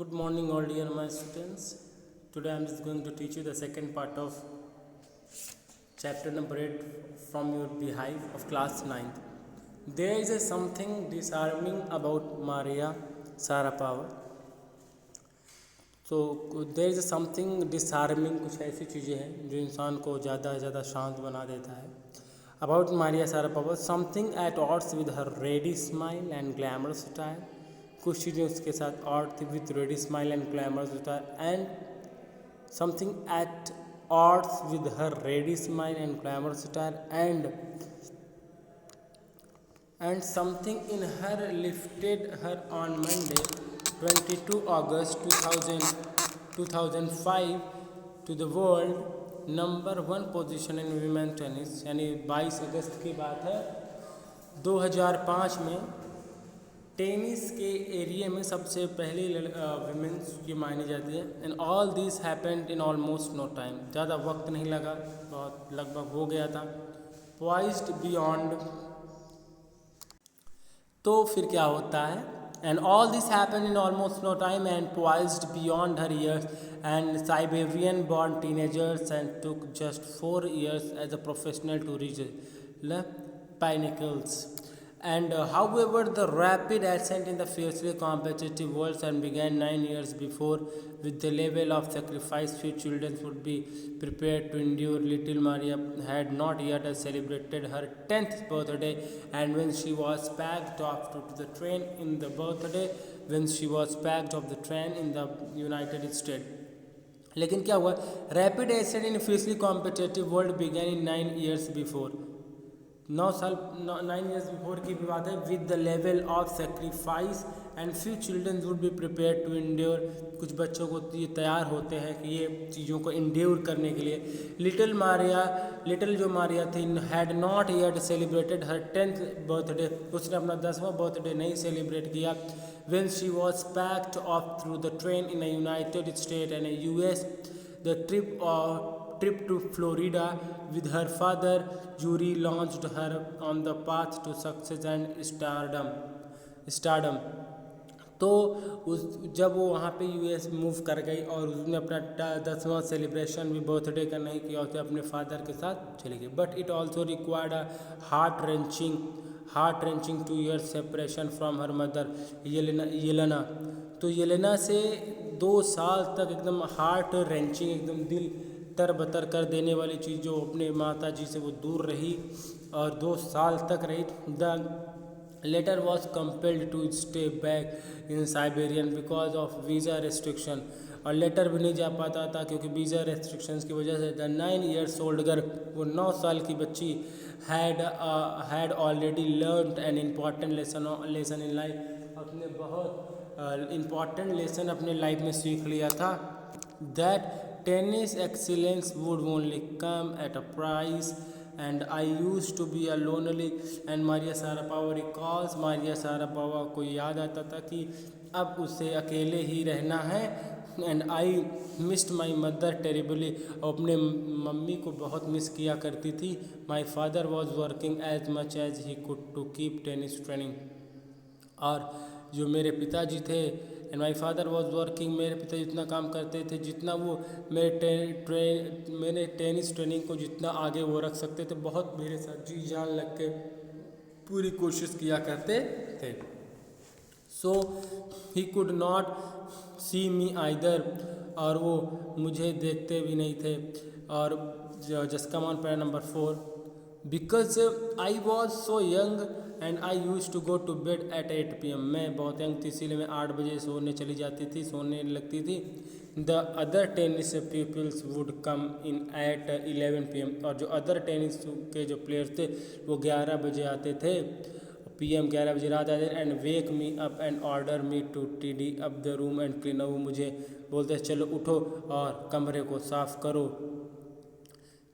Good morning, all dear my students. Today I am just going to teach you the second part of chapter number 8 from your beehive of class 9th. There is something disarming about Maria Sharapova. तो there is something डिसहार्मिंग, कुछ ऐसी चीज़ें हैं जो इंसान को ज़्यादा से ज़्यादा शांत बना देता है. About Maria Sharapova, something at odds with her ready smile and glamorous style. कुछ चीज़ें उसके साथ ऑड थी with ready smile and glamorous style. And something at odds with her ready smile and glamorous style and something in her lifted her on Monday, 22 August 2005 to the world number 1 position in women tennis. यानी 22 अगस्त की बात है 2005 में tennis के area में सबसे पहली women's की मानी जाती है. And all this happened in almost no time. ज़्यादा वक्त नहीं लगा, बहुत लगभग हो गया था. Poised beyond. तो फिर क्या होता है? And all this happen in almost no time and poised beyond her years and Siberian born teenagers and took just 4 years as a professional to reach pinnacles. And however, the rapid ascent in the fiercely competitive world and began 9 years before with the level of sacrifice few children would be prepared to endure. Little Maria had not yet celebrated her 10th birthday, and when she was packed off to the train in the birthday, when she was packed off the train in the United States. लेकिन क्या हुआ? Rapid ascent in fiercely competitive world began in 9 years before. 9 years before की भी बात है. With the level of sacrifice and few children would be prepare to endure. कुछ बच्चों को ये तैयार होते हैं कि ये चीज़ों को इंड्योर करने के लिए. लिटिल जो मारिया थी had not yet celebrated her 10th birthday. उसने अपना 10वां बर्थडे नहीं सेलिब्रेट किया. When she was packed of through the train in a United state and US, the trip to Florida with her father, Yuri launched her on the path to success and stardom. तो जब वो वहाँ पे US move कर गई और उसने अपना 10वां सेलिब्रेशन भी बर्थडे का नहीं किया, उसे अपने फादर के साथ चली गई. But it also required a heart wrenching 2 years separation from her mother Yelena. तो येलेना से 2 साल तक एकदम हार्ट रेंचिंग, एकदम दिल तरबतर कर देने वाली चीज़, जो अपने माता जी से वो दूर रही और 2 साल तक रही. The latter was compelled to stay back in Siberian because of visa restriction. और लेटर भी नहीं जा पाता था क्योंकि वीज़ा रेस्ट्रिक्शंस की वजह से. द 9 years ओल्ड गर्ल, वो 9 साल की बच्ची, had already learn an important lesson in life. अपने बहुत इम्पॉर्टेंट लेसन अपने लाइफ में सीख लिया था. That tennis excellence would only come at a price, and I used to be a lonely. and Maria Sharapova recalls, Maria Sharapova को याद आता था कि अब उसे अकेले ही रहना है. And I missed my mother terribly. अपने मम्मी को बहुत मिस किया करती थी. My father was working as much as he could to keep tennis training. और जो मेरे पिताजी थे, and my father was working, मेरे पिताजी जितना काम करते थे, जितना वो मेरे टेनिस ट्रेनिंग को जितना आगे वो रख सकते थे, बहुत मेरे साथ जी जान लग के पूरी कोशिश किया करते थे. So he could not see me either. और वो मुझे देखते भी नहीं थे. और just come on para number 4. Because I was so young and I use to go to bed at 8 PM. मैं बहुत यंग थी, इसीलिए मैं 8 बजे सोने चली जाती थी, सोने लगती थी. The other tennis peoples would come in at 11 PM. और जो अदर टेनिस के जो प्लेयर्स थे वो 11 बजे आते थे, PM 11 बजे रात आते. And wake me up and order me to tidy up the room and clean. वो मुझे बोलते चलो उठो और कमरे को साफ़ करो.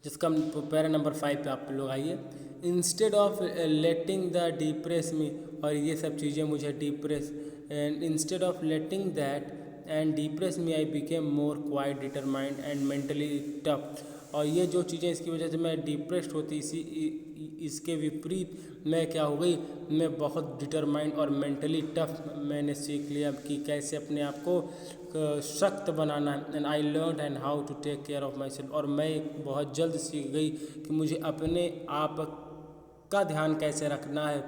जिसका पैरा नंबर 5 पे आप लोग आइए. Instead of letting the depress me. और ये सब चीज़ें मुझे depress, and instead of letting that and depress me, I became more quite determined and mentally tough. और ये जो चीज़ें इसकी वजह से मैं डिप्रेस्ड होती, इसके विपरीत मैं क्या हो गई, मैं बहुत डिटरमाइंड और मेंटली टफ मैंने सीख लिया कि कैसे अपने आप को सख्त बनाना है। And I learn and how to take care of myself. और मैं बहुत जल्द सीख गई कि मुझे अपने आप का ध्यान कैसे रखना है।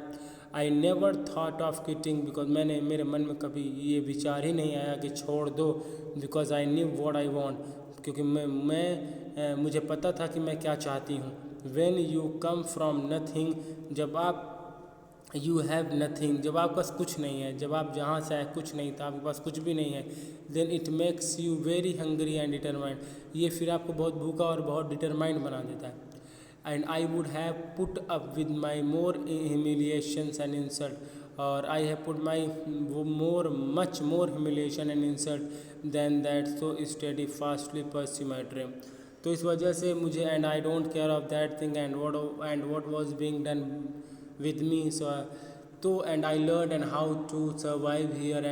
I never thought of quitting because मेरे मन में कभी ये विचार ही नहीं आया कि छोड़ दो, because I knew what I want, क्योंकि मुझे पता था कि मैं क्या चाहती हूँ। When you come from nothing, जब आप यू हैव नथिंग, जब आपके पास कुछ नहीं है, जब आप जहाँ से आए कुछ नहीं था, आपके पास कुछ भी नहीं है, then it makes you very hungry and determined. ये फिर आपको बहुत भूखा और बहुत डिटरमाइंड बना देता है। And I would have put up with my more humiliations and insult, और I have put my much more humiliation and insult than that, so steady fastly pursue my dream। तो इस वजह से मुझे and I don't care of that thing and what was being done with me, so and I learned and how to survive here,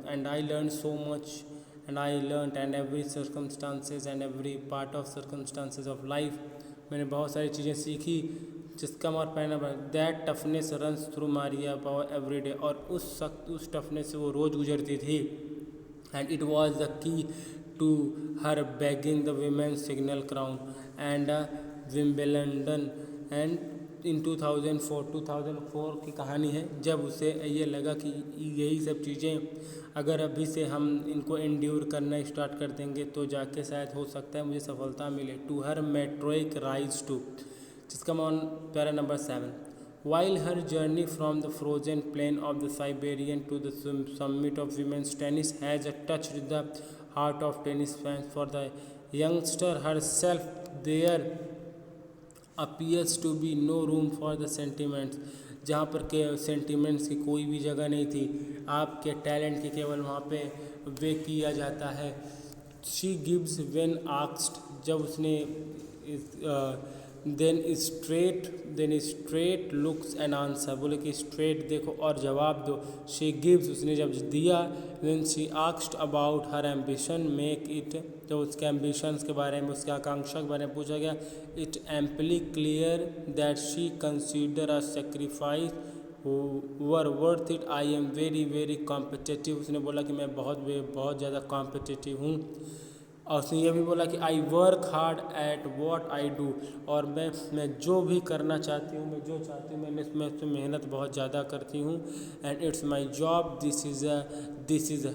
and I learned so much, and I learned and every circumstances and every part of circumstances of life, मैंने बहुत सारी चीज़ें सीखी। जिसका और पहना that toughness runs through Maria power every day उस toughness से वो रोज़ गुजरती थी। And it was the key to her bagging the women's signal crown and Wimbledon. And in 2004 की कहानी है, जब उसे ये लगा कि यही सब चीज़ें अगर अभी से हम इनको एंड्योर करना स्टार्ट कर देंगे तो जाके शायद हो सकता है मुझे सफलता मिले। To her meteoric rise to, जिसका मान para number 7। While her journey from the frozen plain of the Siberian to the summit of women's tennis has touched the heart of tennis fans for the youngster herself there appears to be no room for the sentiments, जहाँ पर के sentiments की कोई भी जगह नहीं थी, आपके टैलेंट की केवल वहाँ पे वे किया जाता है। शी गिव्स व्हेन आस्क्ड, जब उसने then straight looks and answer, बोले कि स्ट्रेट देखो और जवाब दो। शी गिव्स, उसने जब दिया। When she asked about her ambition make it, तो उसके एम्बिशंस के बारे में, उसके आकांक्षा के बारे में पूछा गया। It amply clear that she consider a sacrifice were worth it. I am very very competitive, उसने बोला कि मैं बहुत ज़्यादा कॉम्पिटिटिव हूँ। और उसने ये भी बोला कि I work hard at what I do, और मैं जो भी करना चाहती हूँ, मैं जो चाहती हूँ मैं उसमें मेहनत बहुत ज़्यादा करती हूँ। And it's my job, this is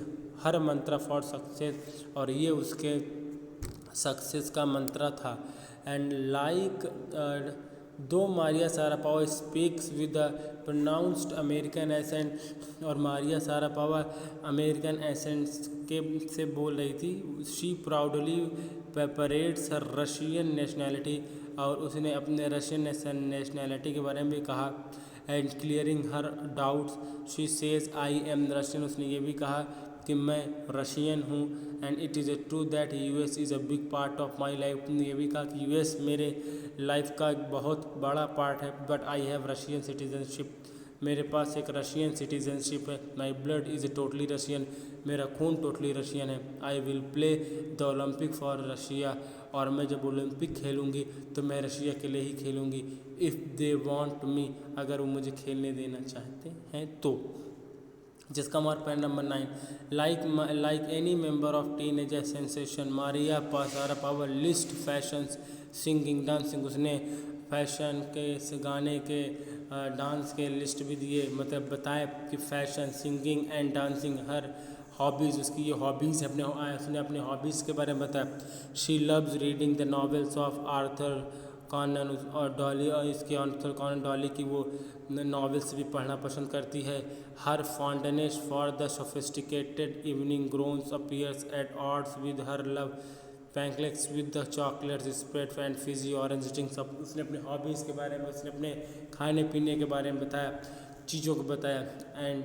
her मंत्र फॉर सक्सेस, और ये उसके सक्सेस का मंत्र था। And like though Maria Sharapova speaks with the pronounced American accent, और मारिया सारापोवा अमेरिकन एसेंट के से बोल रही थी। She proudly parades her Russian nationality, और उसने अपने रशियन नेशनैलिटी के बारे में भी कहा। And clearing her doubts she says I am Russian, उसने ये भी कहा कि मैं रशियन हूँ। And it is true that US is a big part of my life, ने ये भी कहा कि यूएस मेरे लाइफ का एक बहुत बड़ा पार्ट है। But I have Russian citizenship, मेरे पास एक रशियन सिटीजनशिप है। My blood is totally Russian, मेरा खून टोटली रशियन है। I will play the Olympic for Russia, और मैं जब ओलंपिक खेलूँगी तो मैं रशिया के लिए ही खेलूँगी। इफ़ दे वांट मी, अगर वो मुझे खेलने देना चाहते हैं तो। जिसका हमारा point number 9, like any member of teenager sensation Maria Sharapova list fashions singing dancing, उसने फैशन के गाने के डांस के लिस्ट भी दिए, मतलब बताए कि fashion singing and dancing her hobbies, उसकी ये हॉबीज़ है। उसने अपने हॉबीज़ के बारे में बताया। She loves reading the novels of Arthur Conan, और डॉली, और इसके आर्थर कॉनन डॉली की वो नॉवेल्स भी पढ़ना पसंद करती है। Her fondness for the sophisticated evening gowns appears at odds with her love pancakes with the chocolate spread and fizzy orange drink. सब उसने अपने हॉबीज़ के बारे में, उसने अपने खाने पीने के बारे में बताया, चीज़ों को बताया। And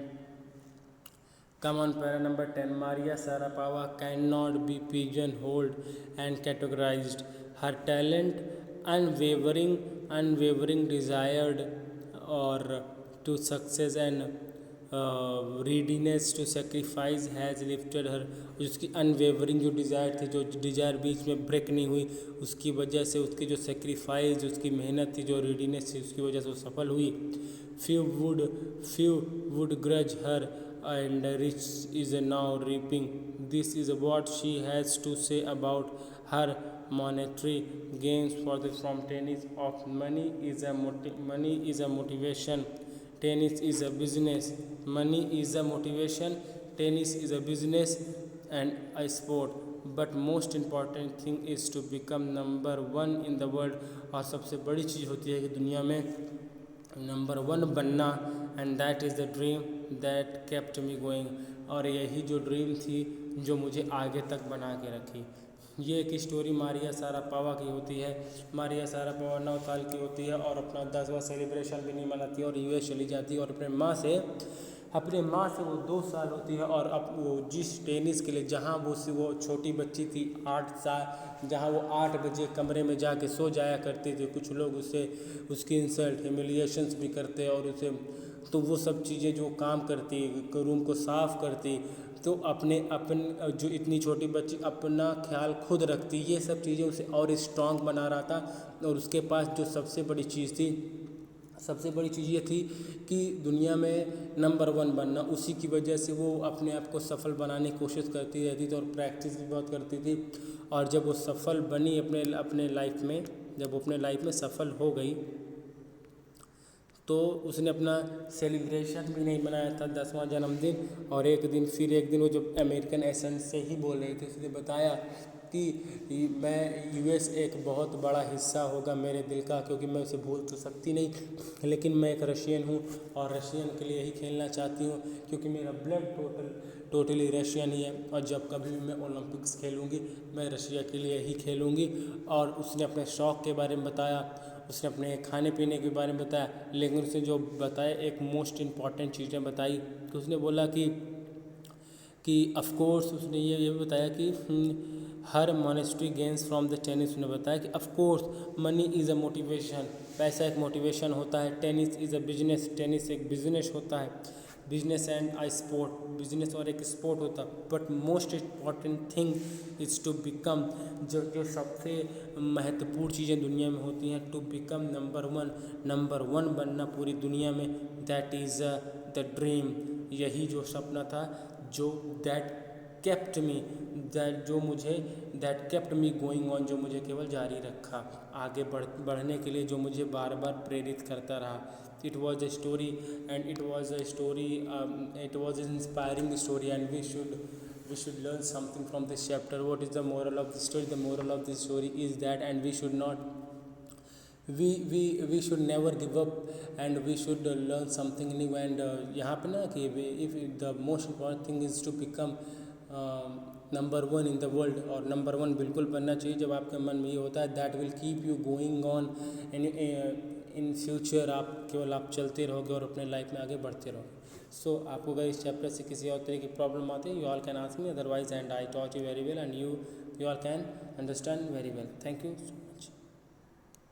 come on para number 10, Maria Sharapova can not be pigeon hold and categorised, her talent unwavering desired or to success and readiness to sacrifice has lifted her, उसकी अनवेवरिंग जो डिज़ायर थी, जो डिज़ायर बीच में break नहीं हुई, उसकी वजह से उसकी जो सेक्रीफाइस, उसकी मेहनत थी, जो रेडीनेस थी, उसकी वजह से वो सफल हुई. few would grudge her, and rich is now reaping. This is what she has to say about her monetary gains from tennis. Of money is a motivation. Tennis is a business. Money is a motivation. Tennis is a business and a sport. But most important thing is to become number one in the world. और सबसे बड़ी चीज़ होती है कि दुनिया में number one बनना. And that is the dream that kept me going. और यही जो ड्रीम थी जो मुझे आगे तक बना के रखी. ये एक स्टोरी मारिया शारापोवा की होती है. मारिया शारापोवा 9 साल की होती है और अपना 10वां सेलिब्रेशन भी नहीं मनाती और यूएस चली जाती है. और अपने माँ से वो 2 साल होती है. और अब वो जिस टेनिस के लिए जहाँ वो छोटी बच्ची थी 8 साल, जहाँ वो 8 बजे कमरे में जाके सो जाया करती थी. कुछ लोग उसकी इंसल्ट ह्यूमिलिएशंस भी करते और उसे, तो वो सब चीज़ें जो काम करती, रूम को साफ़ करती, तो अपने जो इतनी छोटी बच्ची अपना ख्याल खुद रखती, ये सब चीज़ें उसे और स्ट्रांग बना रहा था. और उसके पास जो सबसे बड़ी चीज़ ये थी कि दुनिया में नंबर 1 बनना. उसी की वजह से वो अपने आप को सफल बनाने की कोशिश करती रहती थी और प्रैक्टिस भी बहुत करती थी. और जब वो सफल बनी अपने लाइफ में, जब वो अपने लाइफ में सफल हो गई, तो उसने अपना सेलिब्रेशन भी नहीं मनाया था 10वां जन्मदिन. और एक दिन वो जब अमेरिकन एसेंट से ही बोल रही थी, उसने बताया कि मैं यूएस एक बहुत बड़ा हिस्सा होगा मेरे दिल का, क्योंकि मैं उसे भूल तो सकती नहीं, लेकिन मैं एक रशियन हूँ और रशियन के लिए ही खेलना चाहती हूँ, क्योंकि मेरा ब्लड टोटली रशियन ही है. और जब कभी भी मैं ओलंपिक्स खेलूँगी मैं रशिया के लिए ही खेलूँगी. और उसने अपने शौक़ के बारे में बताया, उसने अपने खाने पीने के बारे में बताया, लेकिन उसने जो बताया एक मोस्ट इम्पॉर्टेंट चीज़ें बताई. तो उसने बोला कि ऑफ कोर्स उसने ये बताया कि her monetary gains from the tennis. उसने बताया कि of course money is a motivation, पैसा एक मोटिवेशन होता है. Tennis is a business, tennis एक बिजनेस होता है. Business and a sport, business और एक स्पोर्ट होता है. But most important thing is to become, जो सबसे महत्वपूर्ण चीज़ें दुनिया में होती हैं, टू बिकम नंबर वन बनना पूरी दुनिया में. That is the dream. यही जो सपना था जो that kept me going on, जो मुझे केवल जारी रखा, आगे बढ़ने के लिए, जो मुझे बार बार प्रेरित करता रहा. It was a story, and it was an inspiring story, and we should learn something from this chapter. What is the moral of the story? The moral of the story is that, and we should never give up, and we should learn something new. And यहाँ पे ना कि if the most important thing is to become number 1 in the world. और number 1 बिल्कुल बनना चाहिए. जब आपके मन में ये होता है, that will keep you going on in future. आप चलते रहोगे और अपने लाइफ में आगे बढ़ते रहोगे. सो आपको अगर इस चैप्टर से किसी और तरह की प्रॉब्लम आती है, you all can ask me, otherwise and I taught you very well, and you all can understand very well. Thank you so much.